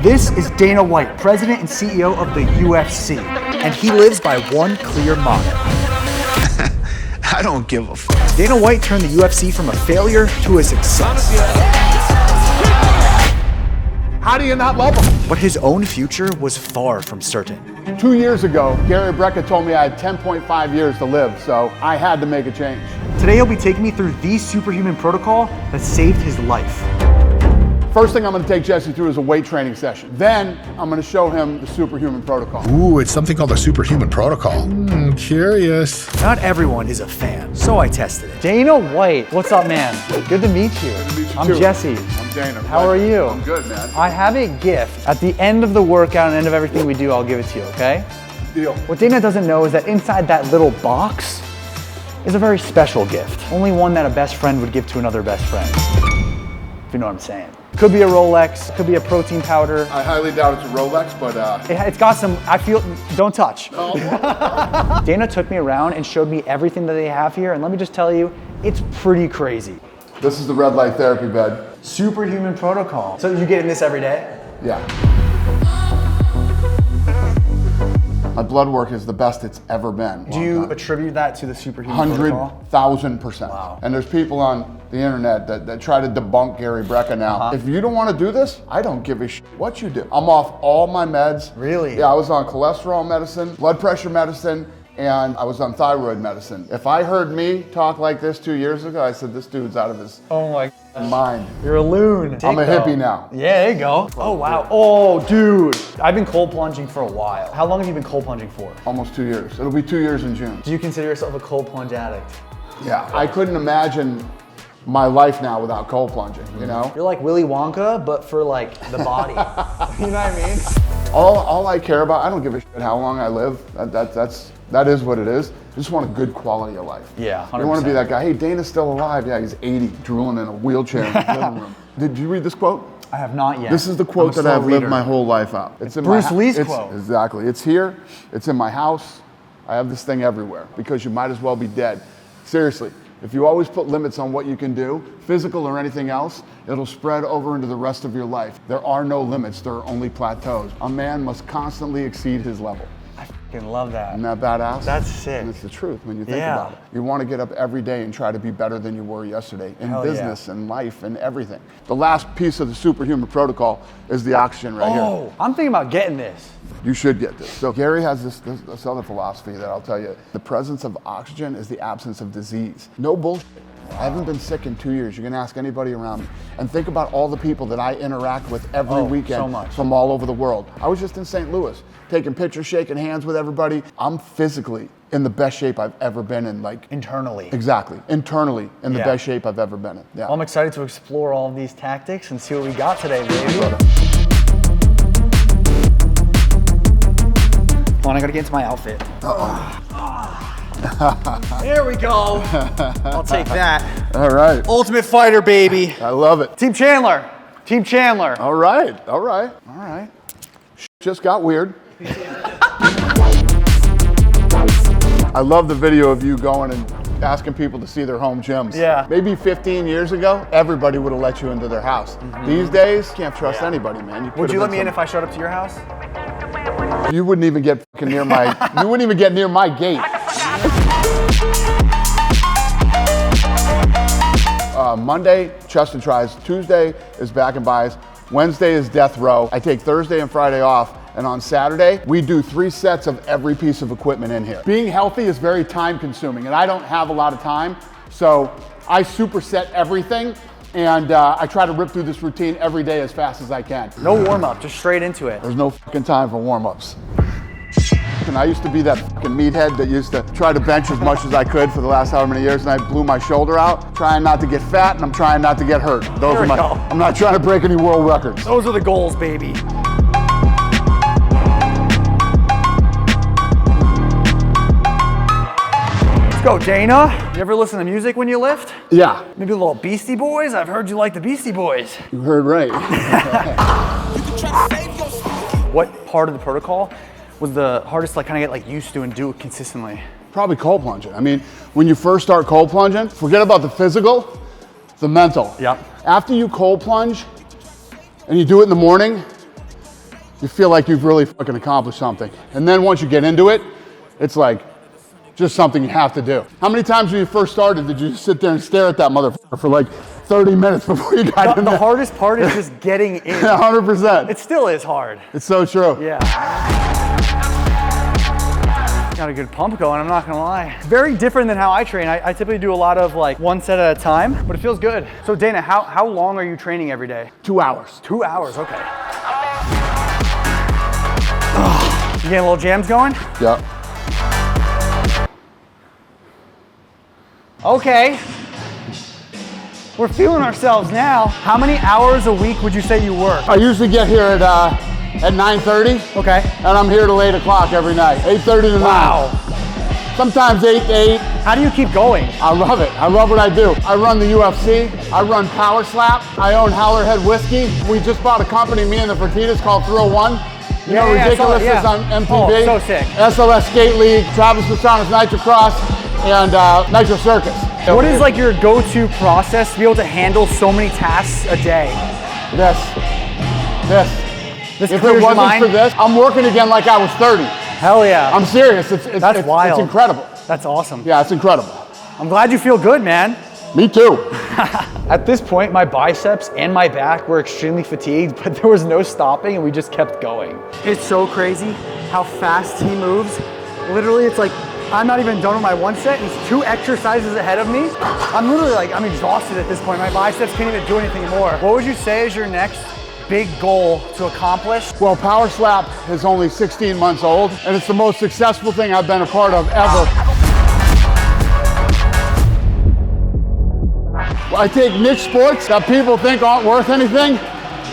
This is Dana White, president and CEO of the UFC, and he lives by one clear motto. I don't give a fuck. Dana White turned the UFC from a failure to a success. How do you not love him? But his own future was far from certain. 2 years ago, Gary Brecka told me I had 10.5 years to live, so I had to make a change. Today he'll be taking me through the superhuman protocol that saved his life. First thing I'm going to take Jesse through is a weight training session. Then I'm going to show him the superhuman protocol. Ooh, it's something called the superhuman protocol. Curious. Not everyone is a fan, so I tested it. Dana White, what's up, man? Good to meet you. Good to meet you I'm too. Jesse. I'm Dana. How are you? I'm good, man. I have a gift. At the end of the workout and end of everything we do, I'll give it to you, okay? Deal. What Dana doesn't know is that inside that little box is a very special gift. Only one that a best friend would give to another best friend. If you know what I'm saying. Could be a Rolex, could be a protein powder. I highly doubt it's a Rolex, but It's got some, I feel, don't touch. Oh. Dana took me around and showed me everything that they have here, and let me just tell you, it's pretty crazy. This is the red light therapy bed. Superhuman protocol. So you get in this every day? Yeah. My blood work is the best it's ever been. Do you attribute that to the superhuman protocol? 100,000%. Wow. And there's people on the internet that try to debunk Gary Brecka now. If you don't want to do this, I don't give a shit what you do. I'm off all my meds. Really? Yeah, I was on cholesterol medicine, blood pressure medicine, and I was on thyroid medicine. If I heard me talk like this 2 years ago, I said, this dude's out of his mind. You're a loon. I'm a hippie now. Yeah, there you go. Oh, wow. Oh, dude. I've been cold plunging for a while. How long have you been cold plunging for? Almost 2 years. It'll be 2 years in June. Do you consider yourself a cold plunge addict? Yeah, I couldn't imagine my life now without cold plunging, you know? You're like Willy Wonka, but for like the body. You know what I mean? All I care about, I don't give a shit how long I live. That is what it is. I just want a good quality of life. Yeah, 100%. You want to be that guy, hey, Dana's still alive. Yeah, he's 80, drooling in a wheelchair in his living room. Did you read this quote? I have not yet. This is the quote that I've lived my whole life out. It's in Bruce Lee's quote. Exactly. It's here. It's in my house. I have this thing everywhere because you might as well be dead. Seriously. If you always put limits on what you can do, physical or anything else, it'll spread over into the rest of your life. There are no limits, there are only plateaus. A man must constantly exceed his level. I fucking love that. Isn't that badass? That's sick. And it's the truth when you think about it. You want to get up every day and try to be better than you were yesterday in business and life and everything. The last piece of the superhuman protocol is the oxygen right here. Oh, I'm thinking about getting this. You should get this. So Gary has this other philosophy that I'll tell you. The presence of oxygen is the absence of disease. No bullshit. I haven't been sick in 2 years. You can ask anybody around me. And think about all the people that I interact with every weekend from all over the world. I was just in St. Louis, taking pictures, shaking hands with everybody. I'm physically in the best shape I've ever been in, like internally. Exactly. Internally in the best shape I've ever been in. Yeah. Well, I'm excited to explore all of these tactics and see what we got today, baby. Come on, I gotta get into my outfit. There we go. I'll take that. All right. Ultimate Fighter, baby. I love it. Team Chandler. Team Chandler. All right. All right. All right. Just got weird. I love the video of you going and asking people to see their home gyms. Yeah. Maybe 15 years ago, everybody would have let you into their house. These days, can't trust anybody, man. Would you let me in if I showed up to your house? You wouldn't even get fucking near my. You wouldn't even get near my gate. Monday, chest and tries. Tuesday is back and buys. Wednesday is death row. I take Thursday and Friday off. And on Saturday, we do 3 sets of every piece of equipment in here. Being healthy is very time consuming, and I don't have a lot of time. So I superset everything. And I try to rip through this routine every day as fast as I can. No warm up, just straight into it. There's no fucking time for warm ups. And I used to be that fucking meathead that used to try to bench as much as I could for the last however many years, and I blew my shoulder out, trying not to get fat, and I'm trying not to get hurt. I'm not trying to break any world records. Those are the goals, baby. Let's go, Dana. You ever listen to music when you lift? Yeah. Maybe a little Beastie Boys? I've heard you like the Beastie Boys. You heard right. What part of the protocol was the hardest to kind of get used to and do it consistently? Probably cold plunging. I mean, when you first start cold plunging, forget about the physical, the mental. Yep. After you cold plunge and you do it in the morning, you feel like you've really fucking accomplished something. And then once you get into it, it's like just something you have to do. How many times when you first started did you just sit there and stare at that motherfucker for like 30 minutes before you got in there? The hardest part is just getting in. 100%. It still is hard. It's so true. Yeah. Got a good pump going, I'm not gonna lie. Very different than how I train. I typically do a lot of like one set at a time, but it feels good. So Dana, how long are you training every day? 2 hours. 2 hours, okay. You getting a little jams going? Yep. Okay. We're feeling ourselves now. How many hours a week would you say you work? I usually get here at 9:30. Okay. And I'm here till 8 o'clock every night. 8:30 to 9. Wow. Sometimes 8 to 8. How do you keep going? I love it. I love what I do. I run the UFC. I run Powerslap. I own Howlerhead Whiskey. We just bought a company, me and the Fertitas, called 301. You know, Ridiculous is on MTV. Oh, so sick. SLS Skate League, Travis Pastrana's Nitro Cross, and Nitro Circus. What is like your go-to process to be able to handle so many tasks a day? This. This If clears it your wasn't mind? for this, I'm working again like I was 30. Hell yeah. I'm serious. It's wild. It's incredible. That's awesome. Yeah, it's incredible. I'm glad you feel good, man. Me too. At this point, my biceps and my back were extremely fatigued, but there was no stopping and we just kept going. It's so crazy how fast he moves. Literally, it's like, I'm not even done with my one set. He's 2 exercises ahead of me. I'm literally like, I'm exhausted at this point. My biceps can't even do anything more. What would you say is your next big goal to accomplish? Well, Powerslap is only 16 months old, and it's the most successful thing I've been a part of ever. I take niche sports that people think aren't worth anything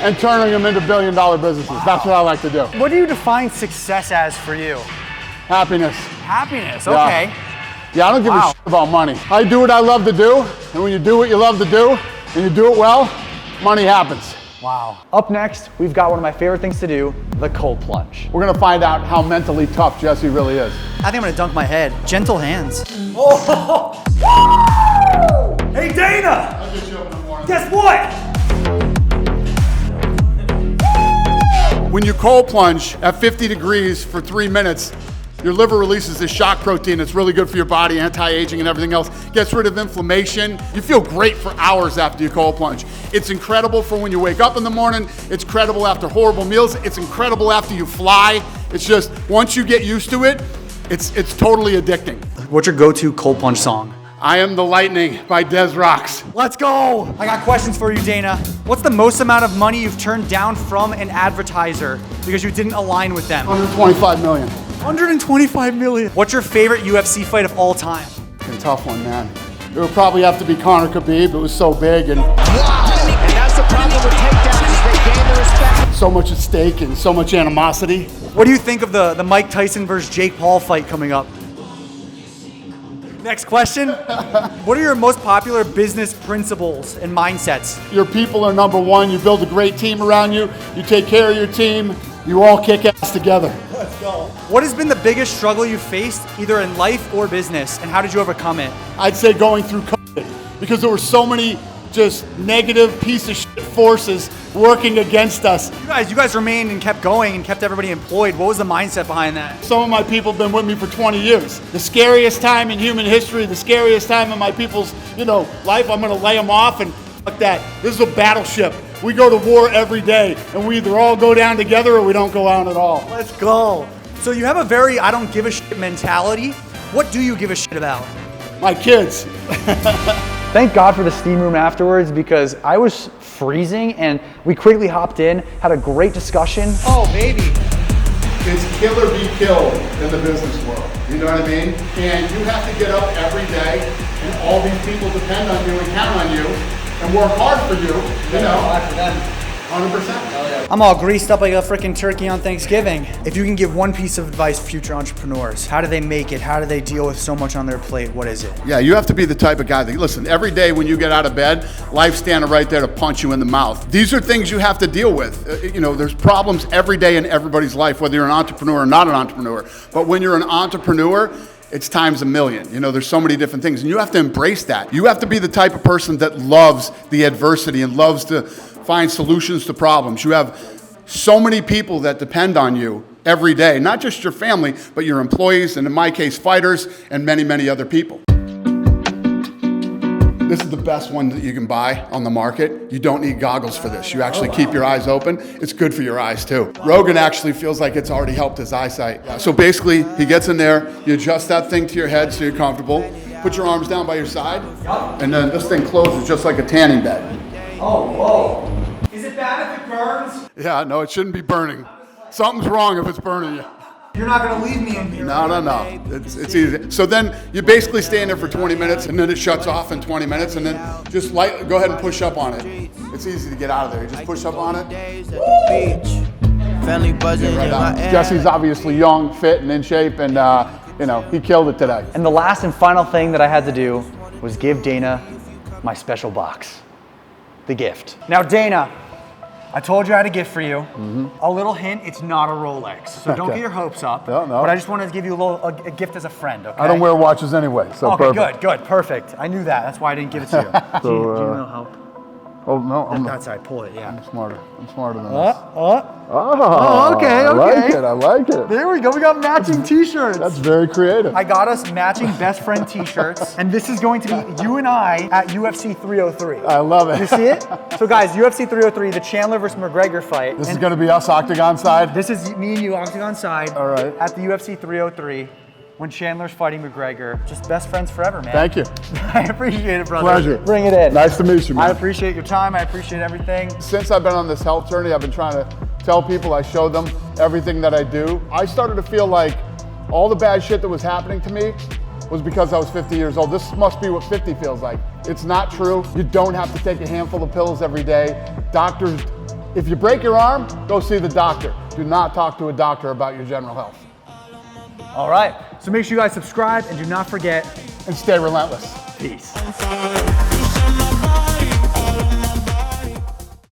and turning them into billion-dollar businesses. That's what I like to do. What do you define success as for you? Happiness. Happiness, Yeah. okay. Yeah, I don't give a shit about money. I do what I love to do, and when you do what you love to do, and you do it well, money happens. Wow. Up next, we've got one of my favorite things to do, the cold plunge. We're gonna find out how mentally tough Jesse really is. I think I'm gonna dunk my head. Gentle hands. Oh! Hey Dana! I'll get you up in the morning. Guess what? When you cold plunge at 50 degrees for 3 minutes, your liver releases this shock protein that's really good for your body, anti-aging and everything else. Gets rid of inflammation. You feel great for hours after you cold plunge. It's incredible for when you wake up in the morning. It's incredible after horrible meals. It's incredible after you fly. It's just, once you get used to it, it's totally addicting. What's your go-to cold plunge song? I Am the Lightning by Des Rocks. Let's go! I got questions for you, Dana. What's the most amount of money you've turned down from an advertiser because you didn't align with them? 125 million. 125 million. What's your favorite UFC fight of all time? A tough one, man. It would probably have to be Conor Khabib. It was so big and And that's the problem with takedowns is they gain the respect. so much at stake and so much animosity. What do you think of the Mike Tyson versus Jake Paul fight coming up? Next question. What are your most popular business principles and mindsets? Your people are number one. You build a great team around you. You take care of your team. You all kick ass together. Let's go. What has been the biggest struggle you faced, either in life or business, and how did you overcome it? I'd say going through COVID, because there were so many just negative piece of shit forces working against us. You guys remained and kept going and kept everybody employed. What was the mindset behind that? Some of my people have been with me for 20 years. The scariest time in human history, the scariest time in my people's, life, I'm gonna lay them off and fuck that. This is a battleship. We go to war every day, and we either all go down together or we don't go out at all. Let's go. So you have a very I don't give a shit mentality. What do you give a shit about? My kids. Thank God for the steam room afterwards because I was freezing and we quickly hopped in, had a great discussion. Oh, baby. It's kill or be killed in the business world. You know what I mean? And you have to get up every day, and all these people depend on you and count on you and work hard for you. You know, For them. 100%. I'm all greased up like a freaking turkey on Thanksgiving. If you can give one piece of advice for future entrepreneurs, how do they make it? How do they deal with so much on their plate? What is it? Yeah, you have to be the type of guy that, listen, every day when you get out of bed, life's standing right there to punch you in the mouth. These are things you have to deal with. There's problems every day in everybody's life, whether you're an entrepreneur or not an entrepreneur. But when you're an entrepreneur, it's times a million. There's so many different things, and you have to embrace that. You have to be the type of person that loves the adversity and loves to find solutions to problems. You have so many people that depend on you every day, not just your family, but your employees, and in my case, fighters, and many, many other people. This is the best one that you can buy on the market. You don't need goggles for this. You actually keep your eyes open. It's good for your eyes too. Rogan actually feels like it's already helped his eyesight. So basically, he gets in there, you adjust that thing to your head so you're comfortable, put your arms down by your side, and then this thing closes just like a tanning bed. Oh, whoa. Is it bad if it burns? Yeah, no, it shouldn't be burning. Something's wrong if it's burning you. You're not gonna leave me in here. No. It's easy. So then you basically stay in there for 20 minutes, and then it shuts off in 20 minutes, and then just go ahead and push up on it. It's easy to get out of there. You just push up on it. Right out. Jesse's obviously young, fit, and in shape, and he killed it today. And the last and final thing that I had to do was give Dana my special box, the gift. Now, Dana, I told you I had a gift for you. A little hint, it's not a Rolex, so don't get your hopes up. No. But I just wanted to give you a gift as a friend, okay? I don't wear watches anyway, so okay, perfect. good, perfect. I knew that, that's why I didn't give it to you. do you know how? Oh, no. That's right, pull it, yeah. I'm smarter than this. Okay. I like it. There we go, we got matching t-shirts. That's very creative. I got us matching best friend t-shirts, and this is going to be you and I at UFC 303. I love it. You see it? So guys, UFC 303, the Chandler versus McGregor fight. This is going to be us octagon side? This is me and you octagon side. All right. At the UFC 303, when Chandler's fighting McGregor. Just best friends forever, man. Thank you. I appreciate it, brother. Pleasure. Bring it in. Nice to meet you, man. I appreciate your time. I appreciate everything. Since I've been on this health journey, I've been trying to tell people, I show them everything that I do. I started to feel like all the bad shit that was happening to me was because I was 50 years old. This must be what 50 feels like. It's not true. You don't have to take a handful of pills every day. Doctors, if you break your arm, go see the doctor. Do not talk to a doctor about your general health. All right. So make sure you guys subscribe and do not forget. And stay relentless. Peace.